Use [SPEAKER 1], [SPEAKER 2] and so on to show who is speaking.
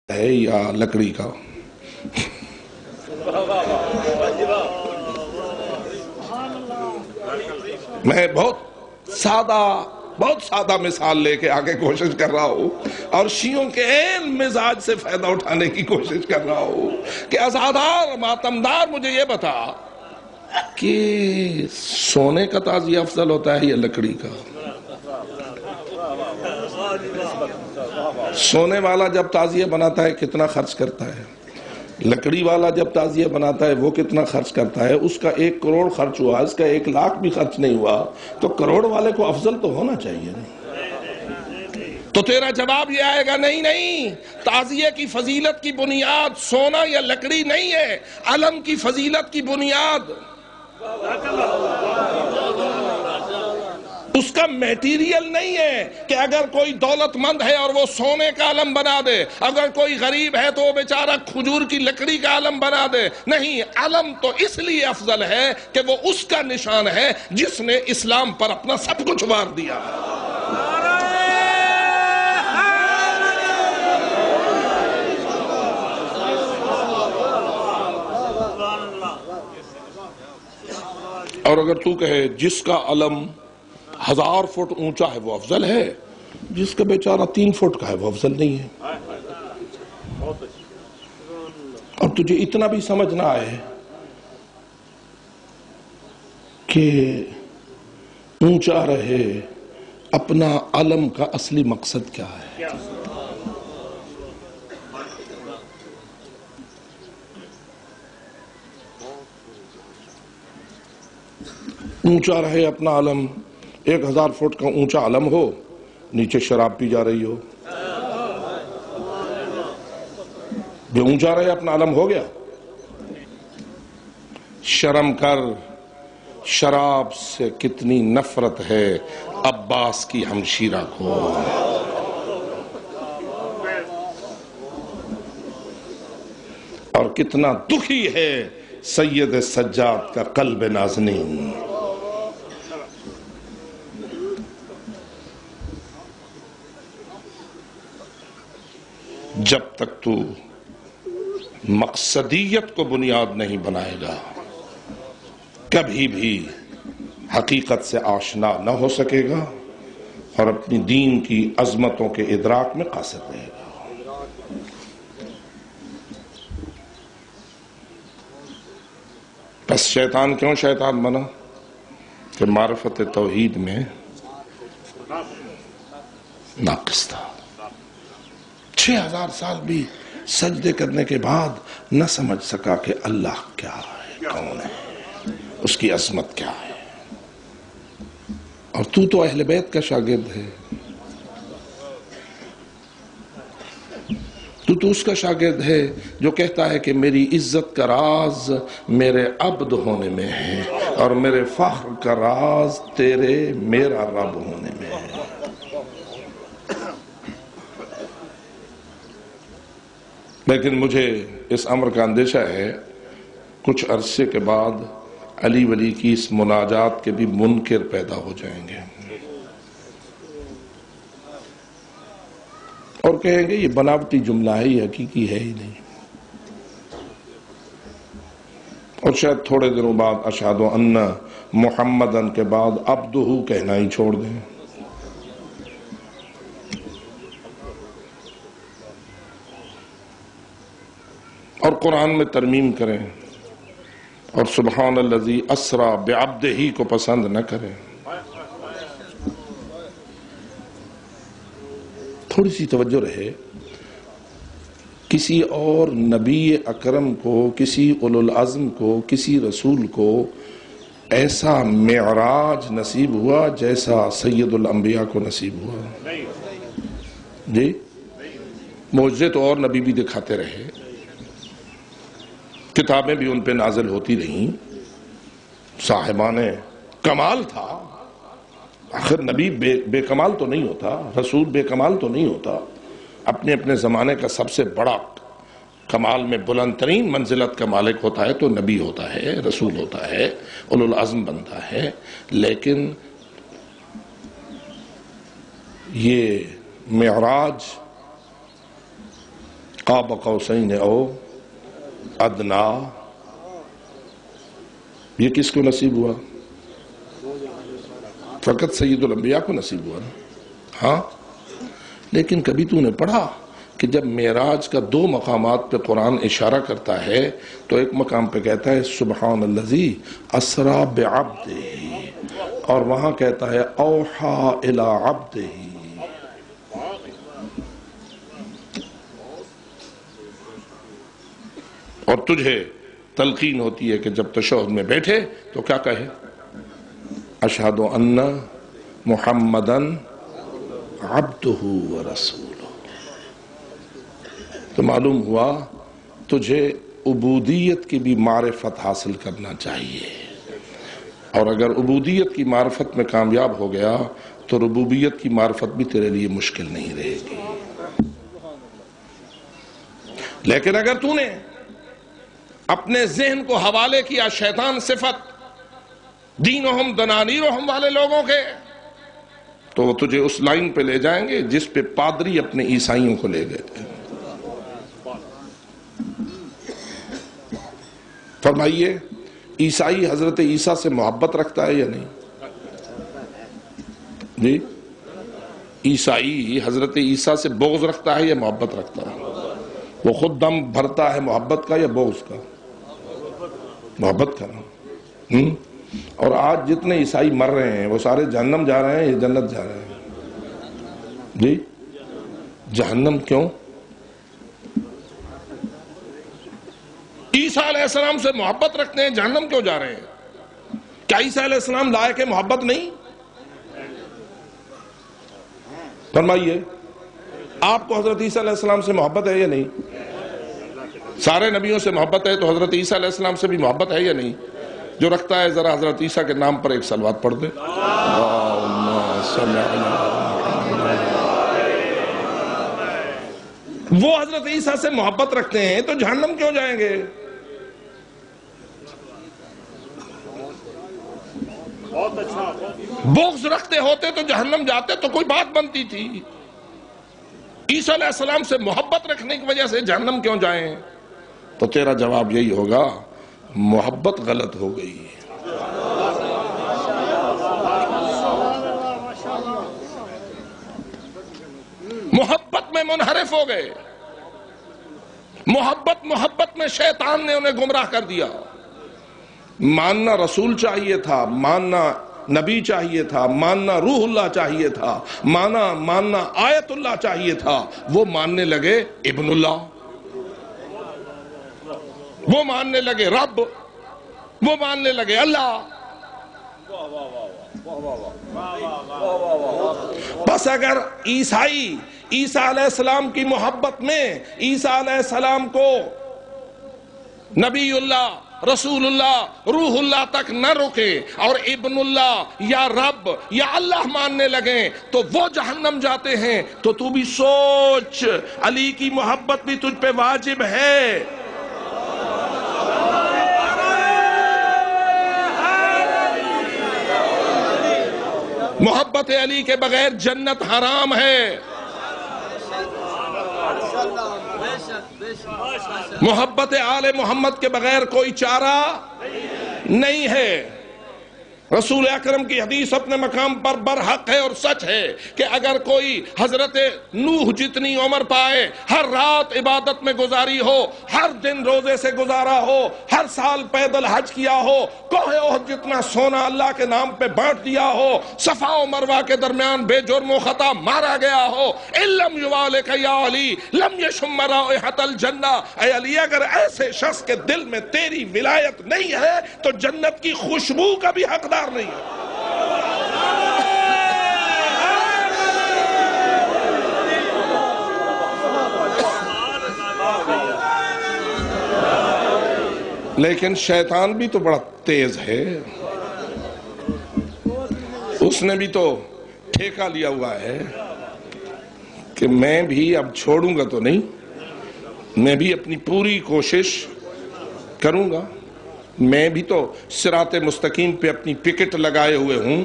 [SPEAKER 1] ہے یا لکڑی کا؟ میں بہت سادہ مثال لے کے آگے کوشش کر رہا ہوں اور شیعوں کے عین مزاج سے فائدہ اٹھانے کی کوشش کر رہا ہوں کہ عزادار ماتمدار مجھے یہ بتا کہ سونے کا تعزیہ افضل ہوتا ہے یا لکڑی کا؟ سونے والا جب تعزیہ بناتا ہے کتنا خرچ کرتا ہے؟ لکڑی والا جب تعزیہ بناتا ہے وہ کتنا خرچ کرتا ہے؟ اس کا 1 کروڑ خرچ ہوا، اس کا 1 لاکھ بھی خرچ نہیں ہوا، تو کروڑ والے کو افضل تو ہونا چاہیے نہیں؟ تو تیرا جواب یہ آئے گا نہیں، تعزیہ کی فضیلت کی بنیاد سونا یا لکڑی نہیں ہے، علم کی فضیلت کی بنیاد اس کا میٹیریل نہیں ہے کہ اگر کوئی دولت مند ہے اور وہ سونے کا علم بنا دے، اگر کوئی غریب ہے تو وہ بیچارہ کھجور کی لکڑی کا علم بنا دے. نہیں، علم تو اس لیے افضل ہے کہ وہ اس کا نشان ہے جس نے اسلام پر اپنا سب کچھ وار دیا. اور اگر تو کہے جس کا علم 1000 فٹ اونچا ہے وہ افضل ہے، جس کا بیچارہ 3 فٹ کا ہے وہ افضل نہیں ہے. اور تجھے اتنا بھی سمجھ نہ آئے کہ اونچا رہے اپنا علم کا اصلی مقصد کیا ہے. اونچا رہے اپنا علم، 1000 فٹ کا اونچا علم ہو، نیچے شراب پی جا رہی ہو، جو اونچا رہے اپنا علم ہو گیا. شرم کر، شراب سے کتنی نفرت ہے عباس کی ہمشیرہ کو. اور کتنا دکھی ہے سید سجاد کا قلب نازنین. جب تک تو مقصدیت کو بنیاد نہیں بنائے گا کبھی بھی حقیقت سے آشنا نہ ہو سکے گا اور اپنی دین کی عظمتوں کے ادراک میں قاصر رہے گا. بس شیطان کیوں شیطان بنا؟ کہ معرفت توحید میں ناقص تھا. 6000 سال بھی سجدے کرنے کے بعد نہ سمجھ سکا کہ اللہ کیا ہے، کون ہے، اس کی عظمت کیا ہے. اور تو اہل بیت کا شاگرد ہے، تو اس کا شاگرد ہے جو کہتا ہے کہ میری عزت کا راز میرے عبد ہونے میں ہے اور میرے فخر کا راز تیرے میرا رب ہونے میں ہے. لیکن مجھے اس امر کا اندیشہ ہے کچھ عرصے کے بعد علی ولی کی اس مناجات کے بھی منکر پیدا ہو جائیں گے اور کہیں گے یہ بناوٹی جملہ ہے، یہ حقیقی ہے ہی نہیں. اور شاید تھوڑے دنوں بعد اشہد ان محمدن کے بعد عبدہ کہنا ہی چھوڑ دیں. اور قرآن میں ترمیم کریں اور سبحان الذی اسری بعبدہ کو پسند نہ کریں. تھوڑی سی توجہ رہے، کسی اور نبی اکرم کو، کسی اولو العزم کو، کسی رسول کو ایسا معراج نصیب ہوا جیسا سید الانبیاء کو نصیب ہوا. جی، معجزے تو اور نبی بھی دکھاتے رہے، کتابیں بھی ان پہ نازل ہوتی رہیں، صاحبان کمال تھا. آخر نبی بے کمال تو نہیں ہوتا، رسول بے کمال تو نہیں ہوتا. اپنے اپنے زمانے کا سب سے بڑا کمال میں بلند ترین منزلت کا مالک ہوتا ہے تو نبی ہوتا ہے، رسول ہوتا ہے، اولو العزم بنتا ہے. لیکن یہ معراج قاب قوسین او ادنا، یہ کس کو نصیب ہوا؟ فقط سید الانبیاء کو نصیب ہوا نا؟ ہاں، لیکن کبھی تو نے پڑھا کہ جب معراج کا دو مقامات پہ قرآن اشارہ کرتا ہے تو ایک مقام پہ کہتا ہے سبحان الذی اسری بعبدہ، اور وہاں کہتا ہے اوحا الی عبدہ۔ اور تجھے تلقین ہوتی ہے کہ جب تشہد میں بیٹھے تو کیا کہے؟ اشہد ان محمدن عبدہ ورسولہ۔ تو معلوم ہوا تجھے عبودیت کی بھی معرفت حاصل کرنا چاہیے، اور اگر عبودیت کی معرفت میں کامیاب ہو گیا تو ربوبیت کی معرفت بھی تیرے لیے مشکل نہیں رہے گی۔ لیکن اگر تو نے اپنے ذہن کو حوالے کیا شیطان صفت دینہم دنانیرہم والے لوگوں کے، تو وہ تجھے اس لائن پہ لے جائیں گے جس پہ پادری اپنے عیسائیوں کو لے گئے۔ فرمائیے، عیسائی حضرت عیسیٰ سے محبت رکھتا ہے یا نہیں؟ جی، عیسائی حضرت عیسیٰ سے بغض رکھتا ہے یا محبت رکھتا ہے؟ وہ خود دم بھرتا ہے محبت کا یا بغض کا؟ محبت کا۔ اور آج جتنے عیسائی مر رہے ہیں وہ سارے جہنم جا رہے ہیں یا جنت جا رہے ہیں؟ جی، جہنم کیوں؟ عیسیٰ علیہ السلام سے محبت رکھتے ہیں، جہنم کیوں جا رہے ہیں؟ کیا عیسیٰ علیہ السلام لائق محبت نہیں؟ فرمائیے، آپ کو حضرت عیسیٰ علیہ السلام سے محبت ہے یا نہیں؟ سارے نبیوں سے محبت ہے تو حضرت عیسیٰ علیہ السلام سے بھی محبت ہے یا نہیں؟ جو رکھتا ہے ذرا حضرت عیسیٰ کے نام پر ایک صلوات پڑھ دے۔ وہ حضرت عیسیٰ سے محبت رکھتے ہیں تو جہنم کیوں جائیں گے؟ بغض رکھتے ہوتے تو جہنم جاتے تو کوئی بات بنتی تھی۔ عیسیٰ علیہ السلام سے محبت رکھنے کی وجہ سے جہنم کیوں جائیں؟ تو تیرا جواب یہی ہوگا، محبت غلط ہو گئی۔ محبت میں منحرف ہو گئے، محبت میں شیطان نے انہیں گمراہ کر دیا۔ ماننا رسول چاہیے تھا، ماننا نبی چاہیے تھا، ماننا روح اللہ چاہیے تھا، ماننا آیت اللہ چاہیے تھا، وہ ماننے لگے ابن اللہ، وہ ماننے لگے رب، وہ ماننے لگے اللہ۔ بس اگر عیسائی عیسیٰ علیہ السلام کی محبت میں عیسیٰ علیہ السلام کو نبی اللہ، رسول اللہ، روح اللہ تک نہ رکے اور ابن اللہ یا رب یا اللہ ماننے لگیں تو وہ جہنم جاتے ہیں۔ تو تو بھی سوچ، علی کی محبت بھی تجھ پہ واجب ہے۔ محبت علی کے بغیر جنت حرام ہے، محبت آل محمد کے بغیر کوئی چارہ نہیں ہے۔ رسول اکرم کی حدیث اپنے مقام پر برحق ہے اور سچ ہے کہ اگر کوئی حضرت نوح جتنی عمر پائے، ہر رات عبادت میں گزاری ہو، ہر دن روزے سے گزارا ہو، ہر سال پیدل حج کیا ہو، کوہ احد جتنا سونا اللہ کے نام پہ بانٹ دیا ہو، صفا و مروہ کے درمیان بے جرم و خطا مارا گیا ہو، ان لم یوالک یا علی لم یشم رائحۃ الجنہ، اے علی اگر ایسے شخص کے دل میں تیری ولایت نہیں ہے تو جنت کی خوشبو کا بھی حقدار نہیں ہے۔ لیکن شیطان بھی تو بڑا تیز ہے، اس نے بھی تو ٹھیکہ لیا ہوا ہے کہ میں بھی اب چھوڑوں گا تو نہیں، میں بھی اپنی پوری کوشش کروں گا، میں بھی تو صراط مستقیم پہ اپنی پکٹ لگائے ہوئے ہوں۔